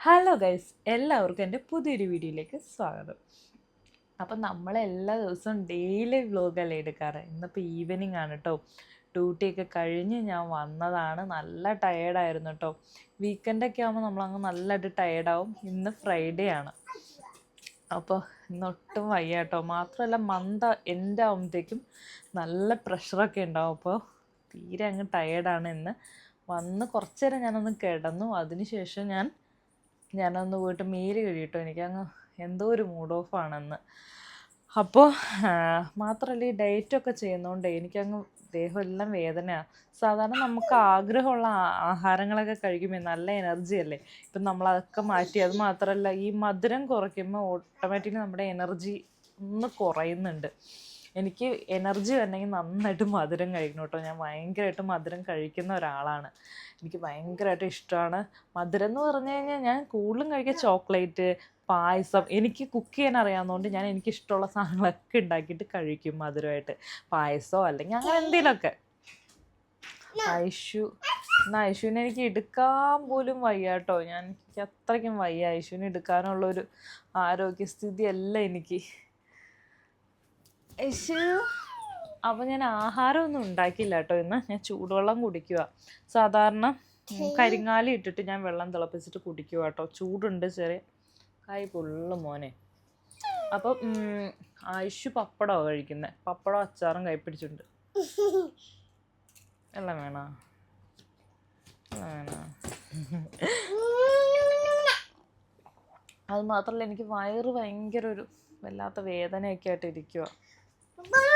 Hello guys, എല്ലാവർക്കും എൻ്റെ പുതിയൊരു വീഡിയോയിലേക്ക് സ്വാഗതം. അപ്പം നമ്മളെല്ലാ ദിവസവും ഡെയിലി വ്ലോഗല്ലേ എടുക്കാറ്. ഇന്നിപ്പോൾ ഈവനിങ് ആണ് കേട്ടോ. ഡ്യൂട്ടിയൊക്കെ കഴിഞ്ഞ് ഞാൻ വന്നതാണ്. നല്ല ടയേർഡായിരുന്നു കേട്ടോ. വീക്കെൻഡൊക്കെ ആകുമ്പോൾ നമ്മളങ്ങ് നല്ലതായിട്ട് ടയേർഡാവും. ഇന്ന് ഫ്രൈഡേ ആണ്. അപ്പോൾ ഇന്നൊട്ടും വയ്യ കേട്ടോ. മാത്രമല്ല എൻ്റെ ആകുമ്പോഴത്തേക്കും നല്ല പ്രഷറൊക്കെ ഉണ്ടാവും. അപ്പോൾ തീരെ അങ്ങ് ടയേർഡാണ്. ഇന്ന് വന്ന് കുറച്ച് നേരം ഞാനൊന്ന് കിടന്നു. അതിനുശേഷം ഞാനൊന്ന് പോയിട്ട് മേല് കഴുകിട്ടോ. എനിക്കങ്ങ് എന്തോ ഒരു മൂഡ് ഓഫാണെന്ന്. അപ്പോൾ മാത്രമല്ല ഈ ഡയറ്റൊക്കെ ചെയ്യുന്നതുകൊണ്ട് എനിക്കങ്ങ് ദേഹം എല്ലാം വേദനയാണ്. സാധാരണ നമുക്ക് ആഗ്രഹമുള്ള ആഹാരങ്ങളൊക്കെ കഴിക്കുമ്പോൾ നല്ല എനർജി അല്ലേ. ഇപ്പം നമ്മളതൊക്കെ മാറ്റി. അത് മാത്രമല്ല ഈ മധുരം കുറയ്ക്കുമ്പോൾ ഓട്ടോമാറ്റിക്കലി നമ്മുടെ എനർജി ഒന്ന് കുറയുന്നുണ്ട്. എനിക്ക് എനർജി വരണമെങ്കിൽ നന്നായിട്ട് മധുരം കഴിക്കണം കേട്ടോ. ഞാൻ ഭയങ്കരമായിട്ട് മധുരം കഴിക്കുന്ന ഒരാളാണ്. എനിക്ക് ഭയങ്കരമായിട്ട് ഇഷ്ടമാണ് മധുരം എന്ന് പറഞ്ഞു കഴിഞ്ഞാൽ. ഞാൻ കൂടുതലും കഴിക്കുക ചോക്ലേറ്റ്, പായസം. എനിക്ക് കുക്ക് ചെയ്യാൻ അറിയാവുന്നതുകൊണ്ട് ഞാൻ എനിക്കിഷ്ടമുള്ള സാധനങ്ങളൊക്കെ ഉണ്ടാക്കിയിട്ട് കഴിക്കും മധുരമായിട്ട്. പായസമോ അല്ലെങ്കിൽ അങ്ങനെ എന്തെങ്കിലുമൊക്കെ. ഐശുവിനെ എനിക്ക് എടുക്കാൻ പോലും വയ്യ കേട്ടോ. എനിക്ക് അത്രയ്ക്കും വയ്യ. ഐശുവിനെ എടുക്കാനുള്ളൊരു ആരോഗ്യസ്ഥിതി അല്ല എനിക്ക്. ഐശു, അപ്പം ഞാൻ ആഹാരമൊന്നും ഉണ്ടാക്കിയില്ല കേട്ടോ ഇന്ന്. ഞാൻ ചൂടുവെള്ളം കുടിക്കുക. സാധാരണ കരിങ്ങാലി ഇട്ടിട്ട് ഞാൻ വെള്ളം തിളപ്പിച്ചിട്ട് കുടിക്കുക കേട്ടോ. ചൂടുണ്ട്, ചെറിയ കൈ പൊള്ളു മോനെ. അപ്പം ആയുഷ് പപ്പടമാണ് കഴിക്കുന്നത്. പപ്പടം അച്ചാറും കൈ പിടിച്ചിട്ടുണ്ട്. എല്ലാം വേണോ? അത് മാത്രമല്ല എനിക്ക് വയറ് ഭയങ്കര ഒരു വല്ലാത്ത വേദനയൊക്കെ ആയിട്ട് ഇരിക്കുക.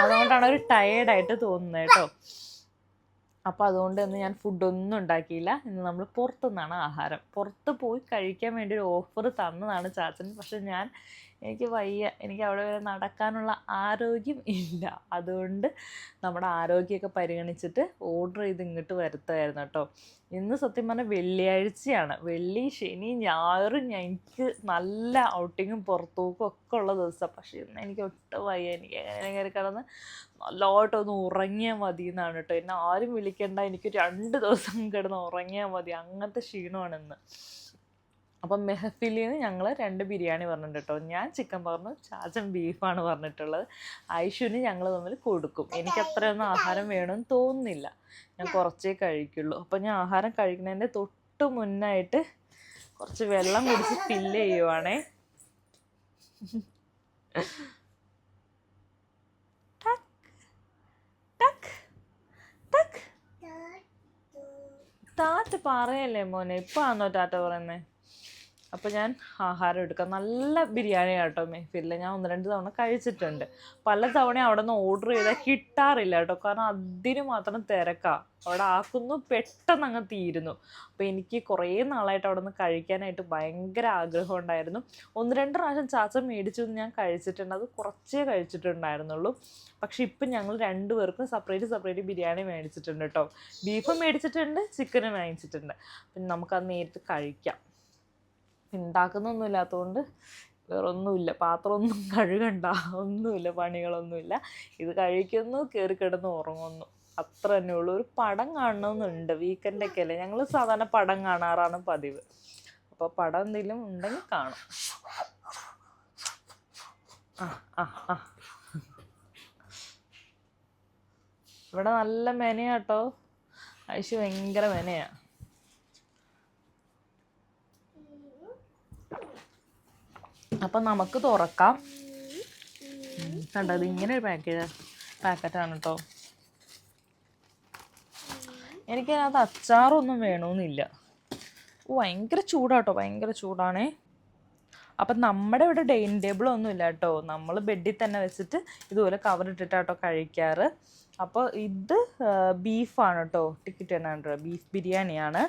അതുകൊണ്ടാണ് ഒരു ടയേർഡായിട്ട് തോന്നുന്നത് കേട്ടോ. അപ്പോൾ അതുകൊണ്ട് ഇന്ന് ഞാൻ ഫുഡൊന്നും ഉണ്ടാക്കിയില്ല. ഇന്ന് നമ്മൾ പുറത്തുനിന്നാണ് ആഹാരം. പുറത്ത് പോയി കഴിക്കാൻ വേണ്ടി ഒരു ഓഫർ തന്നതാണ് ചാച്ചൻ. പക്ഷെ എനിക്ക് വയ്യ. എനിക്ക് അവിടെ വരെ നടക്കാനുള്ള ആരോഗ്യം ഇല്ല. അതുകൊണ്ട് നമ്മുടെ ആരോഗ്യമൊക്കെ പരിഗണിച്ചിട്ട് ഓർഡർ ചെയ്ത് ഇങ്ങോട്ട് വരുത്തുമായിരുന്നു കേട്ടോ. ഇന്ന് സത്യം പറഞ്ഞാൽ വെള്ളിയാഴ്ചയാണ്. വെള്ളി, ശനി, ഞായറും എനിക്ക് നല്ല ഔട്ടിങ്ങും പുറത്തുപോക്കും ഒക്കെ ഉള്ള ദിവസമാണ്. പക്ഷേ ഇന്ന് എനിക്ക് ഒട്ടും വയ്യ. എനിക്ക് എങ്ങനെ കയറി കിടന്ന് നല്ലതായിട്ടൊന്ന് ഉറങ്ങിയാൽ മതി എന്നാണ് കേട്ടോ. എന്നെ ആരും വിളിക്കേണ്ട, എനിക്ക് 2 ദിവസം കിടന്ന് ഉറങ്ങിയാൽ മതി. അങ്ങനത്തെ ക്ഷീണമാണ് ഇന്ന്. അപ്പം മെഹഫിലിൽ നിന്ന് ഞങ്ങൾ 2 ബിരിയാണി പറഞ്ഞിട്ടുണ്ട് കേട്ടോ. ഞാൻ ചിക്കൻ പറഞ്ഞു, ചാച്ചൻ ബീഫാണ് പറഞ്ഞിട്ടുള്ളത്. ഐശുവിന് ഞങ്ങൾ തമ്മിൽ കൊടുക്കും. എനിക്ക് അത്രയൊന്നും ആഹാരം വേണമെന്ന് തോന്നുന്നില്ല. ഞാൻ കുറച്ചേ കഴിക്കുള്ളൂ. അപ്പം ഞാൻ ആഹാരം കഴിക്കുന്നതിൻ്റെ തൊട്ട് മുന്നായിട്ട് കുറച്ച് വെള്ളം കുടിച്ച് ഫില്ല് ചെയ്യുവാണേ. ടാറ്റ പറയല്ലേ മോനെ. ഇപ്പം ആണോ ടാറ്റ പറയുന്നത്? അപ്പോൾ ഞാൻ ആഹാരം എടുക്കാം. നല്ല ബിരിയാണി കേട്ടോ മെഹഫിലിൽ. ഞാൻ 1-2 തവണ കഴിച്ചിട്ടുണ്ട്. പല തവണ അവിടെ നിന്ന് ഓർഡർ ചെയ്താൽ കിട്ടാറില്ല കേട്ടോ. കാരണം അതിന് മാത്രം തിരക്കാണ്. അവിടെ ആക്കുന്നു, പെട്ടെന്ന് അങ്ങ് തീരുന്നു. അപ്പോൾ എനിക്ക് കുറേ നാളായിട്ട് അവിടെ നിന്ന് കഴിക്കാനായിട്ട് ഭയങ്കര ആഗ്രഹം ഉണ്ടായിരുന്നു. 1-2 പ്രാവശ്യം ചാച്ച മേടിച്ചു ഞാൻ കഴിച്ചിട്ടുണ്ട്. അത് കുറച്ചേ കഴിച്ചിട്ടുണ്ടായിരുന്നുള്ളൂ. പക്ഷെ ഇപ്പം ഞങ്ങൾ 2 പേർക്കും സെപ്പറേറ്റ് ബിരിയാണി മേടിച്ചിട്ടുണ്ട് കേട്ടോ. ബീഫ് മേടിച്ചിട്ടുണ്ട്, ചിക്കനും മേടിച്ചിട്ടുണ്ട്. പിന്നെ നമുക്കത് നേരിട്ട് കഴിക്കാം. ഉണ്ടാക്കുന്നൊന്നും ഇല്ലാത്തതുകൊണ്ട് വേറൊന്നുമില്ല. പാത്രമൊന്നും കഴുകണ്ട, ഒന്നുമില്ല, പണികളൊന്നുമില്ല. ഇത് കഴിക്കുന്നു, കയറി കിടന്ന് ഉറങ്ങുന്നു, അത്ര തന്നെ ഉള്ളൂ. ഒരു പടം കാണണമെന്നുണ്ട്. വീക്കെൻഡൊക്കെ അല്ലേ, ഞങ്ങൾ സാധാരണ പടം കാണാറാണ് പതിവ്. അപ്പോൾ പടം എന്തെങ്കിലും ഉണ്ടെങ്കിൽ കാണും. ഇവിടെ നല്ല മെനയാട്ടോ. ഐശു ഭയങ്കര മെനയാണ്. അപ്പം നമുക്ക് തുറക്കാം. കണ്ടത് ഇങ്ങനെ ഒരു പാക്കറ്റാണ് കേട്ടോ. എനിക്കതിനകത്ത് അച്ചാറൊന്നും വേണമെന്നില്ല. ഭയങ്കര ചൂടാട്ടോ, ഭയങ്കര ചൂടാണേ. അപ്പം നമ്മുടെ ഇവിടെ ഡൈനിങ് ടേബിളൊന്നും ഇല്ല കേട്ടോ. നമ്മൾ ബെഡിൽ തന്നെ വെച്ചിട്ട് ഇതുപോലെ കവറിട്ടിട്ടാട്ടോ കഴിക്കാറ്. അപ്പോൾ ഇത് ബീഫാണ് കേട്ടോ. ടിക്കറ്റ് 100 ബീഫ് ബിരിയാണിയാണ്.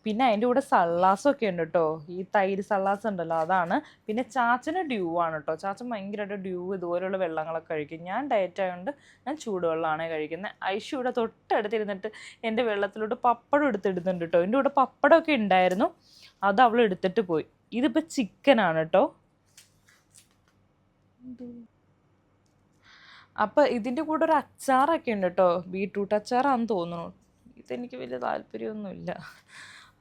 പിന്നെ അതിൻ്റെ കൂടെ സള്ളാസൊക്കെ ഉണ്ട് കേട്ടോ. ഈ തൈര് സള്ളാസ് ഉണ്ടല്ലോ, അതാണ്. പിന്നെ ചാച്ചന് ഡ്യൂ ആണ് കേട്ടോ. ചാച്ചൻ ഭയങ്കരമായിട്ട് ഡ്യൂ ഇതുപോലെയുള്ള വെള്ളങ്ങളൊക്കെ കഴിക്കും. ഞാൻ ഡയറ്റ് ആയതുകൊണ്ട് ഞാൻ ചൂടുവെള്ളമാണ് കഴിക്കുന്നത്. ഐശു ഇവിടെ തൊട്ടടുത്തിരുന്നിട്ട് എൻ്റെ വെള്ളത്തിലോട്ട് പപ്പടം എടുത്തിടുന്നുണ്ട് കേട്ടോ. എൻ്റെ കൂടെ പപ്പടമൊക്കെ ഉണ്ടായിരുന്നു, അത് അവൾ എടുത്തിട്ട് പോയി. ഇതിപ്പോൾ ചിക്കനാണ് കേട്ടോ. അപ്പം ഇതിൻ്റെ കൂടെ ഒരു അച്ചാറൊക്കെ ഉണ്ട് കേട്ടോ. ബീട്രൂട്ട് അച്ചാറാണെന്ന് തോന്നുന്നു. ഇതെനിക്ക് വലിയ താല്പര്യമൊന്നുമില്ല.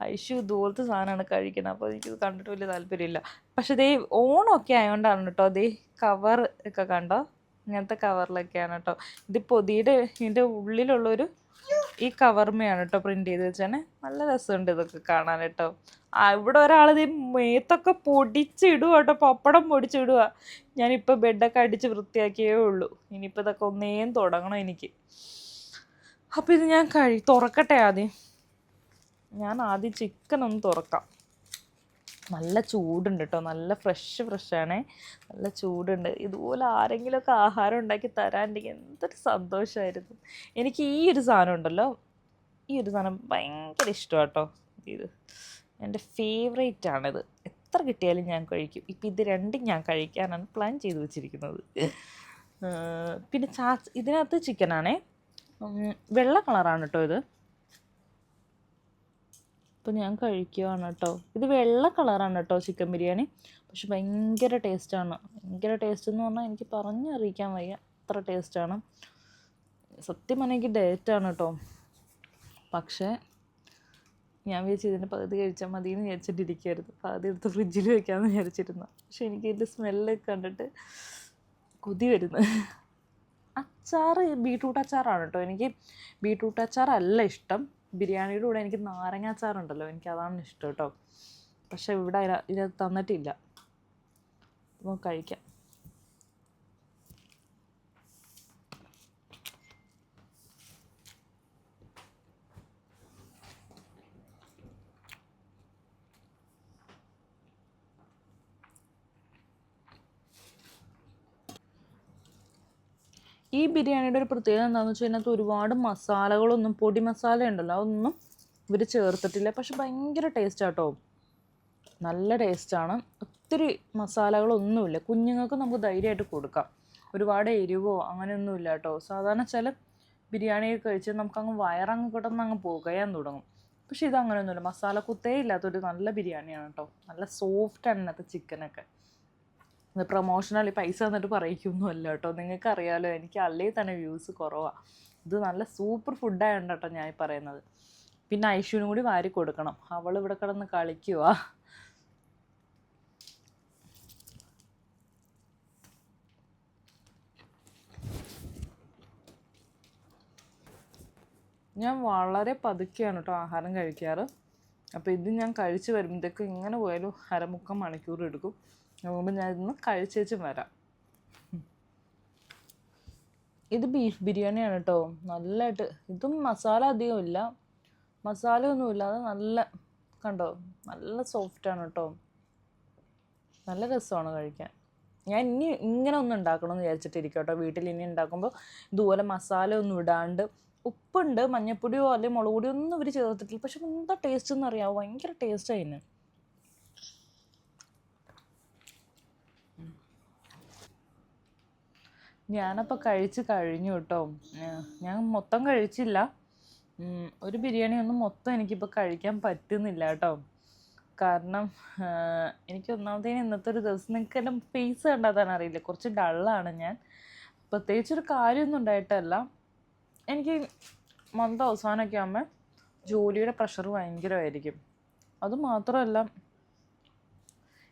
ഐഷു ഇതുപോലത്തെ സാധനമാണ് കഴിക്കുന്നത്, അപ്പോൾ എനിക്കിത് കണ്ടിട്ട് വലിയ താല്പര്യമില്ല. പക്ഷെ ദേ ഓണമൊക്കെ ആയതുകൊണ്ടാണ് കേട്ടോ, ദേ കവർ ഒക്കെ കണ്ടോ, ഇങ്ങനത്തെ കവറിലൊക്കെയാണ് കേട്ടോ. ഇത് പൊതിയുടെ ഇതിൻ്റെ ഉള്ളിലുള്ളൊരു ഈ കവർമയാണ് കേട്ടോ പ്രിന്റ് ചെയ്ത് വെച്ചാൽ. നല്ല രസമുണ്ട് ഇതൊക്കെ കാണാൻ കേട്ടോ. ഇവിടെ ഒരാൾ ഇത് മേത്തൊക്കെ പൊടിച്ചിടുക കേട്ടോ, പപ്പടം പൊടിച്ചിടുക. ഞാനിപ്പോൾ ബെഡൊക്കെ അടിച്ച് വൃത്തിയാക്കിയേ ഉള്ളൂ. ഇനിയിപ്പോൾ ഇതൊക്കെ ഒന്നേം തുടങ്ങണം എനിക്ക്. അപ്പോൾ ഇത് ഞാൻ തുറക്കട്ടെ ആദ്യം. ഞാൻ ആദ്യം ചിക്കൻ ഒന്ന് തുറക്കാം. നല്ല ചൂടുണ്ട് കേട്ടോ, നല്ല ഫ്രഷാണേ, നല്ല ചൂടുണ്ട്. ഇതുപോലെ ആരെങ്കിലുമൊക്കെ ആഹാരം ഉണ്ടാക്കി തരാണ്ടെങ്കിൽ എന്തൊരു സന്തോഷമായിരുന്നു. എനിക്ക് ഈ ഒരു സാധനം ഉണ്ടല്ലോ, ഈ ഒരു സാധനം ഭയങ്കര ഇഷ്ടമാണ് കേട്ടോ. ഇത് എൻ്റെ ഫേവറേറ്റാണിത്. എത്ര കിട്ടിയാലും ഞാൻ കഴിക്കും. ഇപ്പം ഇത് രണ്ടും ഞാൻ കഴിക്കാനാണ് പ്ലാൻ ചെയ്ത് വെച്ചിരിക്കുന്നത്. പിന്നെ ഇതിനകത്ത് ചിക്കനാണേ, വെള്ള കളറാണ് കേട്ടോ ഇത്. അപ്പോൾ ഞാൻ കഴിക്കുകയാണ് കേട്ടോ. ഇത് വെള്ള കളറാണ് കേട്ടോ ചിക്കൻ ബിരിയാണി, പക്ഷെ ഭയങ്കര ടേസ്റ്റാണ്. ഭയങ്കര ടേസ്റ്റ് എന്ന് പറഞ്ഞാൽ എനിക്ക് പറഞ്ഞറിയിക്കാൻ വയ്യ, അത്ര ടേസ്റ്റാണ്. സത്യം പറഞ്ഞാൽ എനിക്ക് ഡയറ്റാണ് കേട്ടോ. പക്ഷേ ഞാൻ വിചാരിച്ചു ഇതിൻ്റെ പകുതി കഴിച്ചാൽ മതി എന്ന് വിചാരിച്ചിട്ടിരിക്കുമായിരുന്നു. പകുതി എടുത്ത് ഫ്രിഡ്ജിൽ വെക്കാമെന്ന് വിചാരിച്ചിരുന്നു. പക്ഷെ എനിക്ക് ഇതിൻ്റെ സ്മെല്ല് കണ്ടിട്ട് കൊതി വരുന്നു. അച്ചാർ ബീട്രൂട്ട് അച്ചാറാണ് കേട്ടോ. എനിക്ക് ബീട്രൂട്ട് അച്ചാറല്ല ഇഷ്ടം. ബിരിയാണിയുടെ കൂടെ എനിക്ക് നാരങ്ങ അച്ചാറുണ്ടല്ലോ, എനിക്കതാണ് ഇഷ്ടം കേട്ടോ. പക്ഷെ ഇവിടെ ഇതിനകത്ത് തന്നിട്ടില്ല. നമുക്ക് കഴിക്കാം. ഈ ബിരിയാണിയുടെ ഒരു പ്രത്യേകത എന്താണെന്ന് വെച്ചാൽ ഇതിനകത്ത് ഒരുപാട് മസാലകളൊന്നും, പൊടി മസാല ഉണ്ടല്ലോ, അതൊന്നും ഇവർ ചേർത്തിട്ടില്ല. പക്ഷെ ഭയങ്കര ടേസ്റ്റ് കേട്ടോ, നല്ല ടേസ്റ്റാണ്. ഒത്തിരി മസാലകളൊന്നുമില്ല. കുഞ്ഞുങ്ങൾക്ക് നമുക്ക് ധൈര്യമായിട്ട് കൊടുക്കാം. ഒരുപാട് എരിവോ അങ്ങനെയൊന്നുമില്ല കേട്ടോ. സാധാരണ ചില ബിരിയാണിയൊക്കെ കഴിച്ച് നമുക്കങ്ങ് വയറങ്ങ് കിടന്നങ്ങ് പുകയാൻ തുടങ്ങും. പക്ഷെ ഇതങ്ങനെയൊന്നുമില്ല. മസാല കുത്തേ ഇല്ലാത്തൊരു നല്ല ബിരിയാണിയാണ് കേട്ടോ. നല്ല സോഫ്റ്റാണ് ഇതിനകത്ത് ചിക്കനൊക്കെ. ഇത് പ്രൊമോഷണലി പൈസ തന്നിട്ട് പറയിക്കൊന്നുമല്ല കേട്ടോ. നിങ്ങൾക്കറിയാമല്ലോ, എനിക്ക് അല്ലെങ്കിൽ തന്നെ വ്യൂസ് കുറവാണ്. ഇത് നല്ല സൂപ്പർ ഫുഡായതുകൊണ്ട് കേട്ടോ ഞാൻ പറയുന്നത്. പിന്നെ ഐഷുവിനും കൂടി വാരി കൊടുക്കണം, അവൾ ഇവിടെ കിടന്ന് കളിക്കുക. ഞാൻ വളരെ പതുക്കെയാണ് കേട്ടോ ആഹാരം കഴിക്കാറ്. അപ്പോൾ ഇത് ഞാൻ കഴിച്ച് വരുമ്പോഴത്തേക്ക് ഇങ്ങനെ പോയാലും 1/2-3 മണിക്കൂർ എടുക്കും. അതുകൊണ്ട് ഞാൻ ഇന്ന് കഴിച്ചേച്ചും വരാം. ഇത് ബീഫ് ബിരിയാണിയാണ് കേട്ടോ. നല്ലതായിട്ട്, ഇതും മസാല അധികം ഇല്ല, മസാല ഒന്നുമില്ലാതെ നല്ല, കണ്ടോ, നല്ല സോഫ്റ്റാണ് കേട്ടോ. നല്ല രസമാണ് കഴിക്കാൻ. ഞാൻ ഇനി ഇങ്ങനെ ഒന്ന് ഉണ്ടാക്കണമെന്ന് വിചാരിച്ചിട്ടിരിക്കും കേട്ടോ. വീട്ടിൽ ഇനി ഉണ്ടാക്കുമ്പോൾ ഇതുപോലെ മസാല ഒന്നും ഇടാണ്ട്, ഉപ്പുണ്ട്, മഞ്ഞപ്പൊടിയോ അല്ലെങ്കിൽ മുളക് പൊടിയോ ഒന്നും ഇവർ ചേർത്തിട്ടില്ല. പക്ഷെ എന്താ ടേസ്റ്റ് എന്ന് അറിയാമോ, ഭയങ്കര ടേസ്റ്റ് അതിന്. ഞാനപ്പോൾ കഴിച്ച് കഴിഞ്ഞു കേട്ടോ. ഞാൻ മൊത്തം കഴിച്ചില്ല. ഒരു ബിരിയാണി ഒന്നും മൊത്തം എനിക്കിപ്പോൾ കഴിക്കാൻ പറ്റുന്നില്ല കേട്ടോ. കാരണം എനിക്ക് ഒന്നാമത്തേന് ഇന്നത്തെ ഒരു ദിവസം, നിങ്ങൾക്ക് എൻ്റെ ഫേസ് കണ്ടാൽ അറിയില്ല, കുറച്ച് ഡള്ളാണ് ഞാൻ. പ്രത്യേകിച്ചൊരു കാര്യമൊന്നും ഉണ്ടായിട്ടല്ല. എനിക്ക് മന്ത് അവസാനമൊക്കെ ആകുമ്പോൾ ജോലിയുടെ പ്രഷർ ഭയങ്കരമായിരിക്കും. അതുമാത്രമല്ല,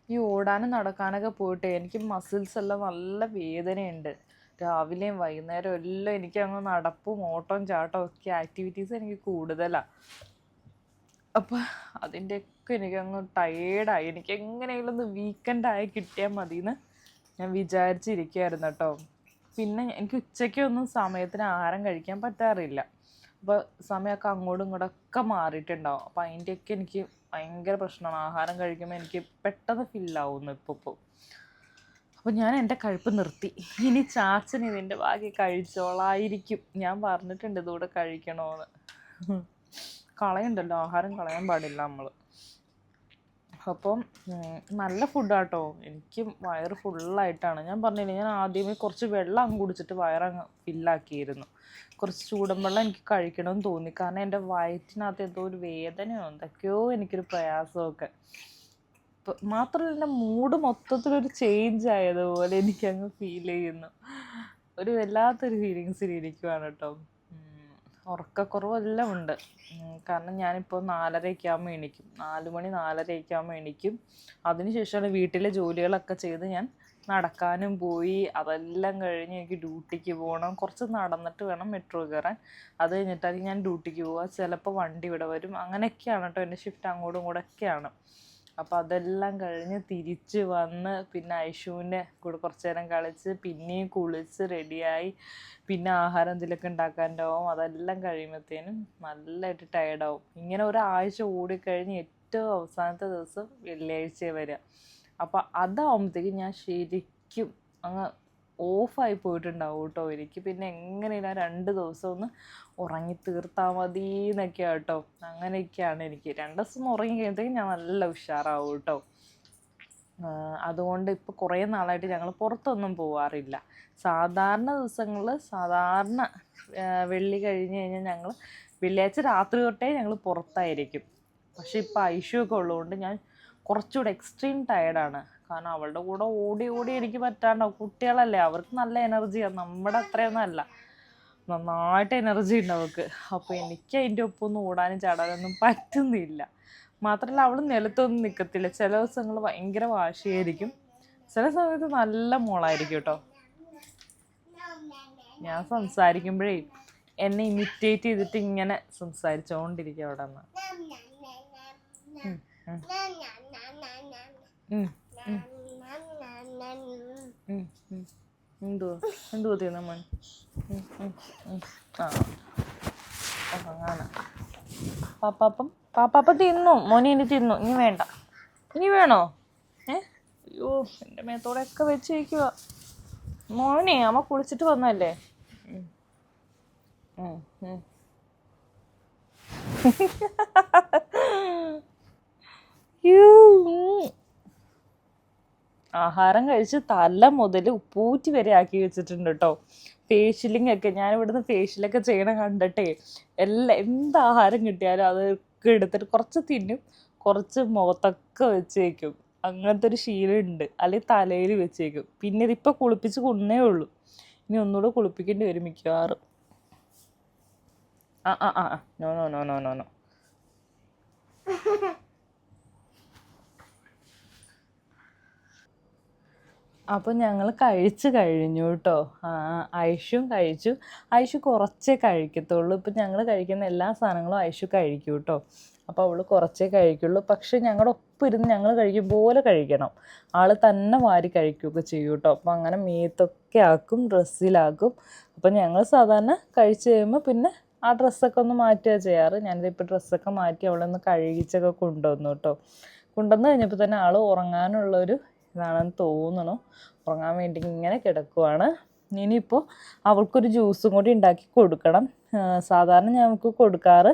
ഈ ഓടാനും നടക്കാനൊക്കെ പോയിട്ട് എനിക്ക് മസിൽസ് എല്ലാം നല്ല വേദനയുണ്ട്. രാവിലെയും വൈകുന്നേരം എല്ലാം എനിക്ക് അങ്ങ് നടപ്പും ഓട്ടവും ചാട്ടവും ഒക്കെ ആക്ടിവിറ്റീസ് എനിക്ക് കൂടുതലാണ്. അപ്പോൾ അതിൻ്റെയൊക്കെ എനിക്കങ്ങ് ടയേർഡായി. എനിക്ക് എങ്ങനെയെങ്കിലും ഒന്ന് വീക്കെൻഡായി കിട്ടിയാൽ മതിയെന്ന് ഞാൻ വിചാരിച്ചിരിക്കുകയായിരുന്നു കേട്ടോ. പിന്നെ എനിക്ക് ഉച്ചയ്ക്കൊന്നും സമയത്തിന് ആഹാരം കഴിക്കാൻ പറ്റാറില്ല. അപ്പോൾ സമയമൊക്കെ അങ്ങോട്ടും ഇങ്ങോട്ടൊക്കെ മാറിയിട്ടുണ്ടാവും. അപ്പോൾ അതിൻ്റെയൊക്കെ എനിക്ക് ഭയങ്കര പ്രശ്നമാണ്. ആഹാരം കഴിക്കുമ്പോൾ എനിക്ക് പെട്ടെന്ന് ഫില്ലാവുന്നു ഇപ്പോൾ. അപ്പോൾ ഞാൻ എൻ്റെ കഴിപ്പ് നിർത്തി. ഇനി ചാച്ചന് ഇതിൻ്റെ ബാക്കി കഴിച്ചോളായിരിക്കും. ഞാൻ പറഞ്ഞിട്ടുണ്ട് ഇതുകൂടെ കഴിക്കണമെന്ന്. കളയുണ്ടല്ലോ, ആഹാരം കളയാൻ പാടില്ല നമ്മൾ. അപ്പം നല്ല ഫുഡാട്ടോ. എനിക്ക് വയറ് ഫുള്ളായിട്ടാണ്. ഞാൻ പറഞ്ഞില്ലേ, ഞാൻ ആദ്യമേ കുറച്ച് വെള്ളം കുടിച്ചിട്ട് വയറങ്ങ് ഫില്ലാക്കിയിരുന്നു. കുറച്ച് ചൂടൻ വെള്ളം എനിക്ക് കഴിക്കണമെന്ന് തോന്നി. കാരണം എൻ്റെ വയറ്റിനകത്ത് എന്തോ ഒരു വേദനയോ എന്തൊക്കെയോ എനിക്കൊരു പ്രയാസമൊക്കെ. മാത്രമല്ല എൻ്റെ മൂഡ് മൊത്തത്തിലൊരു ചേഞ്ച് ആയതുപോലെ എനിക്കങ്ങ് ഫീൽ ചെയ്യുന്നു. ഒരു വല്ലാത്തൊരു ഫീലിങ്സിലിരിക്കുവാണ് കേട്ടോ. ഉറക്കക്കുറവെല്ലാം ഉണ്ട്. കാരണം ഞാനിപ്പോൾ 4:30 ആകുമ്പോൾ എണീക്കും. 4 മണി 4:30 ആകുമ്പോൾ എണീക്കും. അതിനുശേഷമാണ് വീട്ടിലെ ജോലികളൊക്കെ ചെയ്ത് ഞാൻ നടക്കാനും പോയി. അതെല്ലാം കഴിഞ്ഞ് എനിക്ക് ഡ്യൂട്ടിക്ക് പോകണം. കുറച്ച് നടന്നിട്ട് വേണം മെട്രോ കയറാൻ. അത് കഴിഞ്ഞിട്ടായിരിക്കും ഞാൻ ഡ്യൂട്ടിക്ക് പോവുക. ചിലപ്പോൾ വണ്ടി ഇവിടെ വരും. അങ്ങനെയൊക്കെയാണ് കേട്ടോ എൻ്റെ ഷിഫ്റ്റ്. അങ്ങോട്ടും ഇങ്ങോട്ടൊക്കെയാണ്. അപ്പോൾ അതെല്ലാം കഴിഞ്ഞ് തിരിച്ച് വന്ന് പിന്നെ ഐഷുവിൻ്റെ കൂടെ കുറച്ച് നേരം കളിച്ച് പിന്നെയും കുളിച്ച് റെഡിയായി പിന്നെ ആഹാരം എന്തെങ്കിലുമൊക്കെ ഉണ്ടാക്കാനുണ്ടാവും. അതെല്ലാം കഴിയുമ്പോഴത്തേനും നല്ലതായിട്ട് ടയർഡാവും. ഇങ്ങനെ ഒരാഴ്ച ഓടിക്കഴിഞ്ഞ് ഏറ്റവും അവസാനത്തെ ദിവസം വെള്ളിയാഴ്ച വരിക. അപ്പോൾ അതാവുമ്പോഴത്തേക്കും ഞാൻ ശരിക്കും അങ്ങ് ഓഫായി പോയിട്ടുണ്ടാവും കേട്ടോ. എനിക്ക് പിന്നെ എങ്ങനെയില്ല 2 ദിവസം ഒന്ന് ഉറങ്ങി തീർത്താൽ മതി എന്നൊക്കെയാണ് കേട്ടോ. അങ്ങനെയൊക്കെയാണ് എനിക്ക്. 2 ദിവസം ഒന്ന് ഉറങ്ങി കഴിയുമ്പോഴത്തേക്കും ഞാൻ നല്ല ഉഷാറാവും കേട്ടോ. അതുകൊണ്ട് ഇപ്പോൾ കുറേ നാളായിട്ട് ഞങ്ങൾ പുറത്തൊന്നും പോവാറില്ല. സാധാരണ ദിവസങ്ങളിൽ സാധാരണ വെള്ളി കഴിഞ്ഞ് കഴിഞ്ഞാൽ ഞങ്ങൾ വെള്ളിയാഴ്ച രാത്രി തൊട്ടേ ഞങ്ങൾ പുറത്തായിരിക്കും. പക്ഷെ ഇപ്പോൾ ഐഷുവൊക്കെ ഉള്ളതുകൊണ്ട് ഞാൻ കുറച്ചുകൂടെ എക്സ്ട്രീം ടയർഡാണ്. കാരണം അവളുടെ കൂടെ ഓടി ഓടി എനിക്ക് പറ്റാണ്ടാവും. കുട്ടികളല്ലേ, അവർക്ക് നല്ല എനർജിയാണ്. നമ്മുടെ അത്രയൊന്നും അല്ല, നന്നായിട്ട് എനർജി ഉണ്ട് അവൾക്ക്. അപ്പോൾ എനിക്ക് അതിൻ്റെ ഒപ്പം ഓടാനും ചാടാനൊന്നും പറ്റുന്നില്ല. മാത്രമല്ല അവൾ നിലത്തൊന്നും നിൽക്കത്തില്ല. ചില ദിവസങ്ങൾ ഭയങ്കര വാശിയായിരിക്കും, ചില സമയത്ത് നല്ല മോളായിരിക്കും കേട്ടോ. ഞാൻ സംസാരിക്കുമ്പോഴേ എന്നെ ഇമിറ്റേറ്റ് ചെയ്തിട്ട് ഇങ്ങനെ സംസാരിച്ചോണ്ടിരിക്കും അവിടെ നിന്ന്. എന്തുവാ തീർന്ന മോൻ? അങ്ങനെ പാപ്പാപ്പ തിന്നു മോനെ. ഇനി തിന്നു, ഇനി വേണ്ട. ഇനി വേണോ? അയ്യോ എൻ്റെ മേത്തോടെയൊക്കെ വെച്ചിരിക്കുക മോനെ. അമ്മ കുളിച്ചിട്ട് വന്നല്ലേ. ആഹാരം കഴിച്ച് തല മുതൽ ഉപ്പൂറ്റി വരെ ആക്കി വെച്ചിട്ടുണ്ട് കേട്ടോ. ഫേഷ്യലിംഗ് ഒക്കെ ഞാൻ ഇവിടുന്ന് ഫേഷ്യലൊക്കെ ചെയ്യണ കണ്ടിട്ടേ എന്താഹാരം കിട്ടിയാലും അതൊക്കെ എടുത്തിട്ട് കുറച്ച് തിന്നും, കുറച്ച് മുഖത്തൊക്കെ വെച്ചേക്കും. അങ്ങനത്തെ ഒരു ശീലമുണ്ട്. അല്ലെങ്കിൽ തലയിൽ വെച്ചേക്കും. പിന്നെ ഇതിപ്പോൾ കുളിപ്പിച്ച് കൊണ്ടേ ഉള്ളൂ. ഇനി ഒന്നുകൂടെ കുളിപ്പിക്കേണ്ടി വരും മിക്കവാറും. No no no no no no. അപ്പോൾ ഞങ്ങൾ കഴിച്ച് കഴിഞ്ഞു കേട്ടോ. ഐഷും കഴിച്ചു. ഐഷു കുറച്ചേ കഴിക്കത്തുള്ളൂ. ഇപ്പം ഞങ്ങൾ കഴിക്കുന്ന എല്ലാ സാധനങ്ങളും ഐഷു കഴിക്കും കേട്ടോ. അപ്പോൾ അവൾ കുറച്ചേ കഴിക്കുള്ളൂ. പക്ഷെ ഞങ്ങളുടെ ഒപ്പം ഇരുന്ന് ഞങ്ങൾ കഴിക്കും പോലെ കഴിക്കണം. ആൾ തന്നെ വാരി കഴിക്കുകയൊക്കെ ചെയ്യും കേട്ടോ. അപ്പോൾ അങ്ങനെ മേത്തൊക്കെ ആക്കും, ഡ്രസ്സിലാക്കും. അപ്പം ഞങ്ങൾ സാധാരണ കഴിച്ച് കഴിയുമ്പോൾ പിന്നെ ആ ഡ്രസ്സൊക്കെ ഒന്ന് മാറ്റുകയാണ് ചെയ്യാറ്. ഞാനിതിപ്പോൾ ഡ്രസ്സൊക്കെ മാറ്റി അവളൊന്ന് കഴുകിച്ചൊക്കെ കൊണ്ടുവന്നു കേട്ടോ. കൊണ്ടുവന്ന് കഴിഞ്ഞപ്പോൾ തന്നെ ആൾ ഉറങ്ങാനുള്ളൊരു ഇതാണെന്ന് തോന്നണു. ഉറങ്ങാൻ വേണ്ടി ഇങ്ങനെ കിടക്കുവാണ്. ഇനിയിപ്പോൾ അവൾക്കൊരു ജ്യൂസും കൂടി ഉണ്ടാക്കി കൊടുക്കണം. സാധാരണ ഞങ്ങൾക്ക് കൊടുക്കാറ്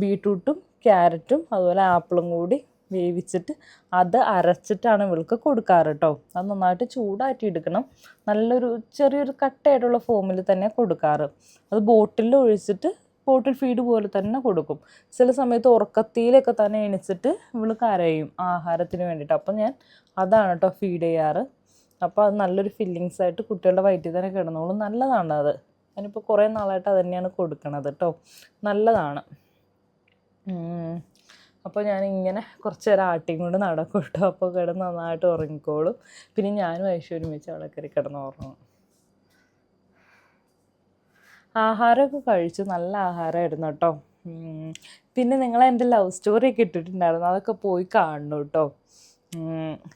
ബീട്രൂട്ടും ക്യാരറ്റും അതുപോലെ ആപ്പിളും കൂടി വേവിച്ചിട്ട് അത് അരച്ചിട്ടാണ് ഇവൾക്ക് കൊടുക്കാറ് കേട്ടോ. അത് നന്നായിട്ട് ചൂടാറ്റി എടുക്കണം. നല്ലൊരു ചെറിയൊരു കട്ടയായിട്ടുള്ള ഫോമിൽ തന്നെ കൊടുക്കാറ്. അത് ബോട്ടിലിൽ ഒഴിച്ചിട്ട് ബോട്ടിൽ ഫീഡ് പോലെ തന്നെ കൊടുക്കും. ചില സമയത്ത് ഉറക്കത്തിലൊക്കെ തന്നെ എണിച്ചിട്ട് ഇവൾ കരയും ആഹാരത്തിന് വേണ്ടിയിട്ട്. അപ്പം ഞാൻ അതാണ് കേട്ടോ ഫീഡ് ചെയ്യാറ്. അപ്പോൾ അത് നല്ലൊരു ഫില്ലിങ്സ് ആയിട്ട് കുട്ടികളുടെ വയറ്റിൽ തന്നെ കിടന്നോളും. നല്ലതാണ് അത്. ഞാനിപ്പോൾ കുറേ നാളായിട്ട് അത് തന്നെയാണ് കൊടുക്കണത് കേട്ടോ. നല്ലതാണ്. അപ്പോൾ ഞാനിങ്ങനെ കുറച്ച് നേരം ആട്ടിയും കൊണ്ട് നടക്കും കേട്ടോ. അപ്പോൾ കിടന്ന് നന്നായിട്ട് ഉറങ്ങിക്കോളും. പിന്നെ ഞാനും ഐശ്വര്യം വെച്ച് അവിടെ കയറി കിടന്ന് ഉറങ്ങും. ആഹാരമൊക്കെ കഴിച്ചു. നല്ല ആഹാരമായിരുന്നു കേട്ടോ. പിന്നെ നിങ്ങൾ എൻ്റെ ലവ് സ്റ്റോറിയൊക്കെ ഇട്ടിട്ടുണ്ടായിരുന്നു, അതൊക്കെ പോയി കാണണം കേട്ടോ.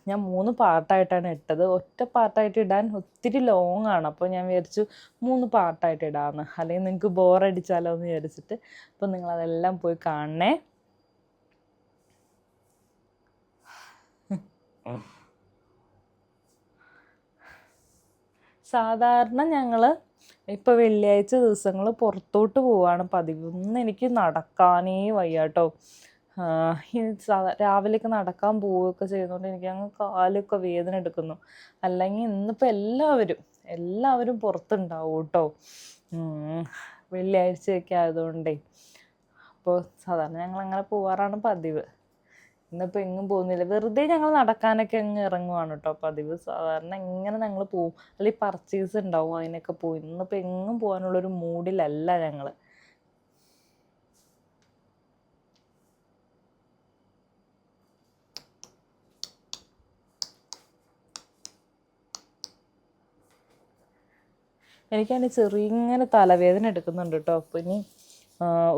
ഞാൻ 3 പാർട്ടായിട്ടാണ് ഇട്ടത്. ഒറ്റ പാർട്ടായിട്ട് ഇടാൻ ഒത്തിരി ലോങ് ആണ്. അപ്പോൾ ഞാൻ വിചാരിച്ചു 3 പാർട്ടായിട്ട് ഇടാമെന്ന്, അല്ലെങ്കിൽ നിങ്ങൾക്ക് ബോറടിച്ചാലോ എന്ന് വിചാരിച്ചിട്ട്. അപ്പോൾ നിങ്ങളതെല്ലാം പോയി കാണണേ. സാധാരണ ഞങ്ങൾ ഇപ്പോൾ വെള്ളിയാഴ്ച ദിവസങ്ങൾ പുറത്തോട്ട് പോവാണ് പതിവ്. ഇന്ന് എനിക്ക് നടക്കാനേ വയ്യ കേട്ടോ. രാവിലെയൊക്കെ നടക്കാൻ പോവുകയൊക്കെ ചെയ്യുന്നതുകൊണ്ട് എനിക്ക് അങ്ങ് കാലൊക്കെ വേദന എടുക്കുന്നു. അല്ലെങ്കിൽ ഇന്നിപ്പോൾ എല്ലാവരും പുറത്തുണ്ടാവും കേട്ടോ, വെള്ളിയാഴ്ചയൊക്കെ ആയതുകൊണ്ടേ. അപ്പോൾ സാധാരണ ഞങ്ങൾ അങ്ങനെ പോവാറാണ് പതിവ്. ഇന്നിപ്പോൾ എങ്ങും പോകുന്നില്ല, വെറുതെ ഞങ്ങൾ നടക്കാനൊക്കെ അങ്ങ് ഇറങ്ങുവാണ് കേട്ടോ പതിവ്. സാധാരണ ഇങ്ങനെ ഞങ്ങൾ പോവും, അല്ലെങ്കിൽ പർച്ചേസ് ഉണ്ടാവും, അതിനൊക്കെ പോവും. ഇന്നിപ്പോൾ എങ്ങും പോകാനുള്ളൊരു മൂഡിലല്ല ഞങ്ങൾ. എനിക്കതിന് ചെറിയ തലവേദന എടുക്കുന്നുണ്ട് കേട്ടോ. അപ്പോൾ ഇനി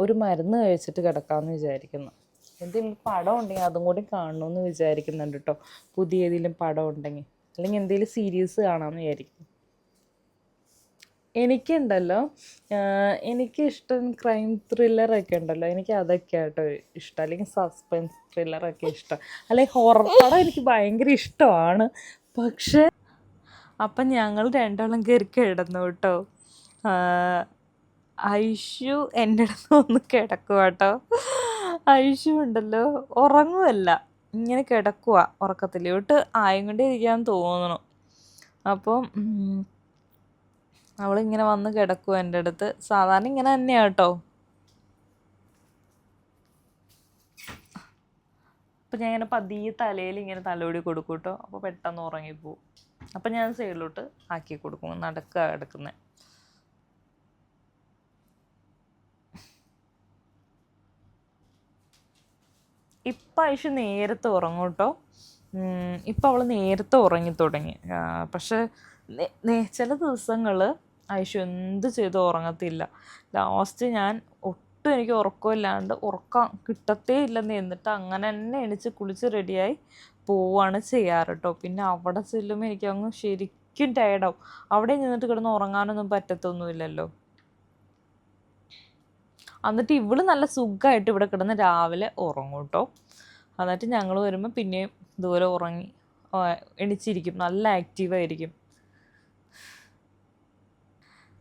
ഒരു മരുന്ന് കഴിച്ചിട്ട് കിടക്കാമെന്ന് വിചാരിക്കുന്നു. എന്തെങ്കിലും പടം ഉണ്ടെങ്കിൽ അതും കൂടി കാണണമെന്ന് വിചാരിക്കുന്നുണ്ട് കേട്ടോ. പുതിയ ഏതെങ്കിലും പടം ഉണ്ടെങ്കിൽ, അല്ലെങ്കിൽ എന്തെങ്കിലും സീരീസ് കാണാമെന്ന് വിചാരിക്കും. എനിക്കുണ്ടല്ലോ, എനിക്കിഷ്ടം ക്രൈം ത്രില്ലറൊക്കെ ഉണ്ടല്ലോ, എനിക്ക് അതൊക്കെ ആട്ടോ ഇഷ്ടം. അല്ലെങ്കിൽ സസ്പെൻസ് ത്രില്ലറൊക്കെ ഇഷ്ടം. അല്ലെങ്കിൽ ഹൊറർ പടം എനിക്ക് ഭയങ്കര ഇഷ്ടമാണ്. പക്ഷേ അപ്പം ഞങ്ങൾ രണ്ടാളും കയറി കിടന്നു കേട്ടോ. ഐഷു എൻ്റെ അടുത്ത് ഒന്ന് കിടക്കുക കേട്ടോ. ഐഷു ഉണ്ടല്ലോ, ഉറങ്ങുമല്ല, ഇങ്ങനെ കിടക്കുക ഉറക്കത്തിലോട്ട് ആയും കൊണ്ടേ ഇരിക്കാന്ന് തോന്നണം. അപ്പം അവളിങ്ങനെ വന്ന് കിടക്കുക എൻ്റെ അടുത്ത്. സാധാരണ ഇങ്ങനെ തന്നെയാണ് കേട്ടോ. അപ്പം ഞാൻ ഇങ്ങനെ പതിയെ തലയിൽ ഇങ്ങനെ തലോടി കൊടുക്കും കേട്ടോ. അപ്പോൾ പെട്ടെന്ന് ഉറങ്ങിപ്പോവും. അപ്പം ഞാൻ സൈഡിലോട്ട് ആക്കി കൊടുക്കും, നടക്കുക കിടക്കുന്നത്. ഇപ്പം ഐഷു നേരത്തെ ഉറങ്ങും കേട്ടോ. ഇപ്പം അവൾ നേരത്തെ ഉറങ്ങി തുടങ്ങി. പക്ഷെ ചില ദിവസങ്ങൾ ഐഷു എന്ത് ചെയ്തും ഉറങ്ങത്തില്ല. ലാസ്റ്റ് ഞാൻ ഒട്ടും എനിക്ക് ഉറക്കമില്ലാണ്ട് ഉറക്കം കിട്ടത്തേ ഇല്ലെന്ന്, എന്നിട്ട് അങ്ങനെ തന്നെ എണിച്ച് കുളിച്ച് റെഡിയായി പോവുകയാണ് ചെയ്യാറ് കേട്ടോ. പിന്നെ അവിടെ ചെല്ലുമ്പോൾ എനിക്കങ്ങ് ശരിക്കും ടയർഡാവും. അവിടെ നിന്നിട്ട് കിടന്ന് ഉറങ്ങാനൊന്നും പറ്റത്തൊന്നുമില്ലല്ലോ. എന്നിട്ട് ഇവള് നല്ല സുഖമായിട്ട് ഇവിടെ കിടന്ന് രാവിലെ ഉറങ്ങും കേട്ടോ. എന്നിട്ട് ഞങ്ങൾ വരുമ്പോൾ പിന്നെയും ഇതുപോലെ ഉറങ്ങി എണിച്ചിരിക്കും, നല്ല ആക്റ്റീവായിരിക്കും.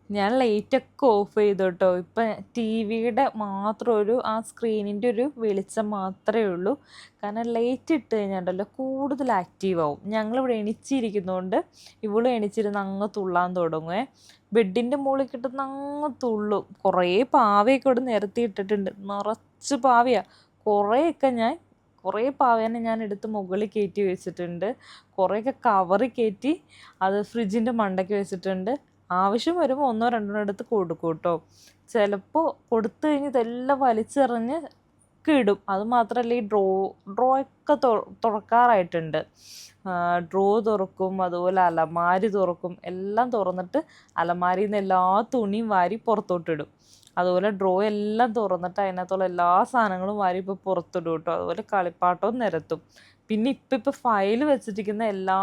ഞാൻ ലൈറ്റൊക്കെ ഓഫ് ചെയ്തു കേട്ടോ. ഇപ്പം ടി വിയുടെ മാത്രം ആ സ്ക്രീനിൻ്റെ ഒരു വെളിച്ചം മാത്രമേ ഉള്ളൂ. കാരണം ലൈറ്റ് ഇട്ട് കഴിഞ്ഞാൽ കൂടുതൽ ആക്റ്റീവാവും. ഞങ്ങളിവിടെ എണിച്ചിരിക്കുന്നതുകൊണ്ട് ഇവളും എണിച്ചിരുന്ന് അങ്ങ് തുള്ളാൻ തുടങ്ങുവേ. ബെഡിൻ്റെ മുകളിൽ കിട്ടുന്ന അങ്ങ് തുള്ളും. കുറേ പാവയൊക്കെ ഇവിടെ നിരത്തി ഇട്ടിട്ടുണ്ട്, നിറച്ച് പാവയാണ്. കുറേ പാവേനെ ഞാൻ എടുത്ത് മുകളിൽ കയറ്റി വെച്ചിട്ടുണ്ട്. കുറേയൊക്കെ കവറിൽ കയറ്റി അത് ഫ്രിഡ്ജിൻ്റെ മണ്ടയ്ക്ക് വെച്ചിട്ടുണ്ട്. ആവശ്യം വരുമ്പോൾ 1-2 എടുത്ത് കൊടുക്കും കേട്ടോ. ചിലപ്പോൾ കൊടുത്തു കഴിഞ്ഞ് ഇതെല്ലാം വലിച്ചെറിഞ്ഞ് ഇടും. അതുമാത്രമല്ല, ഈ ഡ്രോ ഒക്കെ തുറക്കാറായിട്ടുണ്ട്. ഡ്രോ തുറക്കും, അതുപോലെ അലമാരി തുറക്കും. എല്ലാം തുറന്നിട്ട് അലമാരിയിൽ നിന്ന് എല്ലാ തുണിയും വാരി പുറത്തോട്ടിടും. അതുപോലെ ഡ്രോ എല്ലാം തുറന്നിട്ട് അതിനകത്തുള്ള എല്ലാ സാധനങ്ങളും വാരി ഇപ്പോൾ പുറത്തിടും കേട്ടോ. അതുപോലെ കളിപ്പാട്ടവും നിരത്തും. പിന്നെ ഇപ്പം ഫയൽ വെച്ചിരിക്കുന്ന എല്ലാ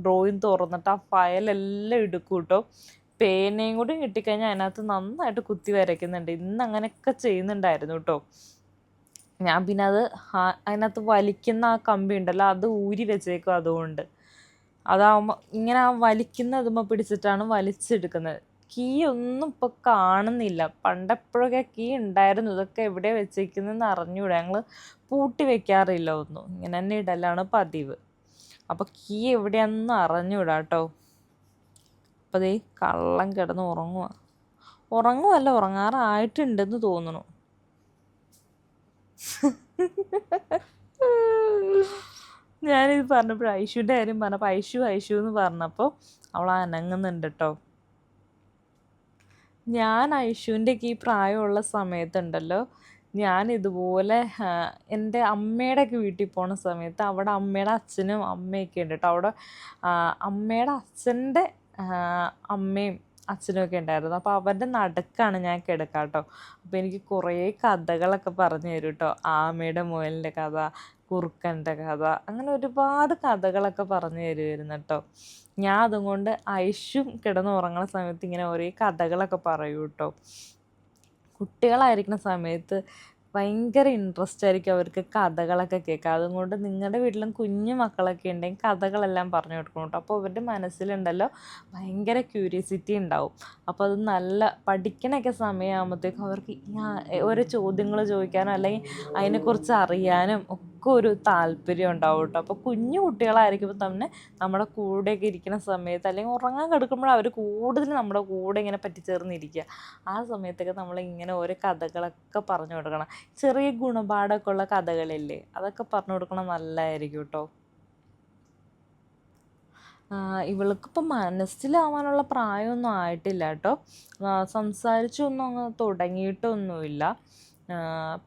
ഡ്രോയും തുറന്നിട്ട് ആ ഫയലെല്ലാം എടുക്കും കേട്ടോ. പേനയും കൂടി കിട്ടിക്കഴിഞ്ഞാൽ അതിനകത്ത് നന്നായിട്ട് കുത്തി വരയ്ക്കുന്നുണ്ട്. ഇന്ന് അങ്ങനെയൊക്കെ ചെയ്യുന്നുണ്ടായിരുന്നു കേട്ടോ. ഞാൻ പിന്നെ അതിനകത്ത് വലിക്കുന്ന ആ കമ്പി ഉണ്ടല്ലോ, അത് ഊരി വെച്ചേക്കും. അതുകൊണ്ട് അതാവുമ്പോൾ ഇങ്ങനെ ആ വലിക്കുന്നതുമ്പോൾ പിടിച്ചിട്ടാണ് വലിച്ചെടുക്കുന്നത്. കീ ഒന്നും ഇപ്പോൾ കാണുന്നില്ല. പണ്ടെപ്പോഴൊക്കെ കീ ഉണ്ടായിരുന്നു. ഇതൊക്കെ എവിടെ വെച്ചേക്കുന്നതെന്ന് അറിഞ്ഞൂടാ. ഞങ്ങൾ പൂട്ടി വെക്കാറില്ല ഒന്നും, ഇങ്ങനെ തന്നെ ഇടലാണ് പതിവ്. അപ്പോൾ കീ എവിടെയാണെന്ന് അറിഞ്ഞൂടാ കേട്ടോ. അപ്പോൾ ദേ കള്ളം കിടന്ന് ഉറങ്ങുമല്ല, ഉറങ്ങാറായിട്ടുണ്ടെന്ന് തോന്നുന്നു. ഞാനിത് പറഞ്ഞപ്പോൾ ഐഷുവിൻ്റെ കാര്യം പറഞ്ഞപ്പോൾ ഐഷു എന്ന് പറഞ്ഞപ്പോൾ അവൾ അനങ്ങുന്നുണ്ട് കേട്ടോ. ഞാൻ ഐഷുവിൻ്റെയൊക്കെ ഈ പ്രായമുള്ള സമയത്തുണ്ടല്ലോ, ഞാൻ ഇതുപോലെ എൻ്റെ അമ്മയുടെയൊക്കെ വീട്ടിൽ പോണ സമയത്ത് അവിടെ അമ്മയുടെ അച്ഛനും അമ്മയൊക്കെ ഉണ്ട് കേട്ടോ. അവിടെ അമ്മയുടെ അച്ഛൻ്റെ അമ്മയും അച്ഛനുമൊക്കെ ഉണ്ടായിരുന്നു. അപ്പോൾ അവരുടെ നടുക്കാണ് ഞാൻ കിടക്കുക കേട്ടോ. അപ്പോൾ എനിക്ക് കുറേ കഥകളൊക്കെ പറഞ്ഞു തരും കേട്ടോ. ആമയുടെ മുയലിൻ്റെ കഥ, കുറുക്കൻ്റെ കഥ, അങ്ങനെ ഒരുപാട് കഥകളൊക്കെ പറഞ്ഞു തരുമായിരുന്നു കേട്ടോ. ഞാൻ അതുകൊണ്ട് ഐഷും കിടന്ന് ഉറങ്ങുന്ന സമയത്ത് ഇങ്ങനെ ഓരോ കഥകളൊക്കെ പറയൂ കേട്ടോ. കുട്ടികളായിരിക്കുന്ന സമയത്ത് ഭയങ്കര ഇൻട്രസ്റ്റ് ആയിരിക്കും അവർക്ക് കഥകളൊക്കെ കേൾക്കുക. അതുകൊണ്ട് നിങ്ങളുടെ വീട്ടിലും കുഞ്ഞു മക്കളൊക്കെ ഉണ്ടെങ്കിൽ കഥകളെല്ലാം പറഞ്ഞു കൊടുക്കണം കേട്ടോ. അപ്പോൾ അവരുടെ മനസ്സിലുണ്ടല്ലോ ഭയങ്കര ക്യൂരിയോസിറ്റി ഉണ്ടാവും. അപ്പോൾ അത് നല്ല പഠിക്കണൊക്കെ സമയമാകുമ്പോഴത്തേക്കും അവർക്ക് ഓരോ ചോദ്യങ്ങൾ ചോദിക്കാനോ അല്ലെങ്കിൽ അതിനെക്കുറിച്ച് അറിയാനും ഒക്കെ ഒരു താല്പര്യം ഉണ്ടാവും കേട്ടോ. അപ്പോൾ കുഞ്ഞു കുട്ടികളായിരിക്കുമ്പോൾ തന്നെ നമ്മുടെ കൂടെയൊക്കെ ഇരിക്കുന്ന സമയത്ത് അല്ലെങ്കിൽ ഉറങ്ങാൻ കിടക്കുമ്പോൾ അവർ കൂടുതൽ നമ്മുടെ കൂടെ ഇങ്ങനെ പറ്റിച്ചേർന്നിരിക്കുക. ആ സമയത്തൊക്കെ നമ്മളിങ്ങനെ ഓരോ കഥകളൊക്കെ പറഞ്ഞു കൊടുക്കണം. ചെറിയ ഗുണപാഠമൊക്കെ ഉള്ള കഥകളില്ലേ, അതൊക്കെ പറഞ്ഞു കൊടുക്കണം, നല്ലതായിരിക്കും കേട്ടോ. ഇവൾക്കിപ്പോൾ മനസ്സിലാവാനുള്ള പ്രായമൊന്നും ആയിട്ടില്ല കേട്ടോ. സംസാരിച്ചൊന്നും അങ്ങ് തുടങ്ങിയിട്ടൊന്നുമില്ല.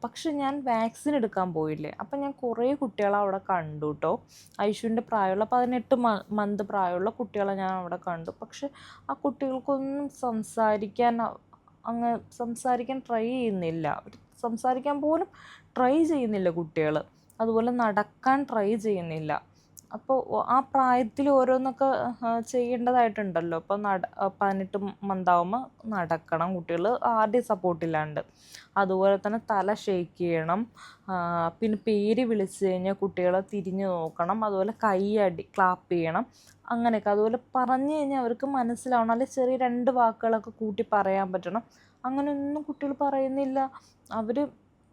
പക്ഷെ ഞാൻ വാക്സിൻ എടുക്കാൻ പോയില്ലേ, അപ്പം ഞാൻ കുറേ കുട്ടികളെ അവിടെ കണ്ടു കേട്ടോ. ഐഷുവിൻ്റെ പ്രായമുള്ള 18 മന്ത് പ്രായമുള്ള കുട്ടികളെ ഞാൻ അവിടെ കണ്ടു. പക്ഷെ ആ കുട്ടികൾക്കൊന്നും സംസാരിക്കാൻ ട്രൈ ചെയ്യുന്നില്ല. സംസാരിക്കാൻ പോലും ട്രൈ ചെയ്യുന്നില്ല കുട്ടികൾ. അതുപോലെ നടക്കാൻ ട്രൈ ചെയ്യുന്നില്ല. അപ്പോൾ ആ പ്രായത്തിൽ ഓരോന്നൊക്കെ ചെയ്യേണ്ടതായിട്ടുണ്ടല്ലോ. അപ്പോൾ 18 മന്താവുമ്പോൾ നടക്കണം കുട്ടികൾ ആദ്യം സപ്പോർട്ടില്ലാണ്ട്. അതുപോലെ തന്നെ തല ഷേക്ക് ചെയ്യണം. പിന്നെ പേര് വിളിച്ച് കഴിഞ്ഞാൽ കുട്ടികളെ തിരിഞ്ഞു നോക്കണം. അതുപോലെ ക്ലാപ്പ് ചെയ്യണം. അങ്ങനെയൊക്കെ. അതുപോലെ പറഞ്ഞു കഴിഞ്ഞാൽ അവർക്ക് മനസ്സിലാവണം. അല്ലെങ്കിൽ ചെറിയ 2 വാക്കുകളൊക്കെ കൂട്ടി പറയാൻ പറ്റണം. അങ്ങനെയൊന്നും കുട്ടികൾ പറയുന്നില്ല. അവർ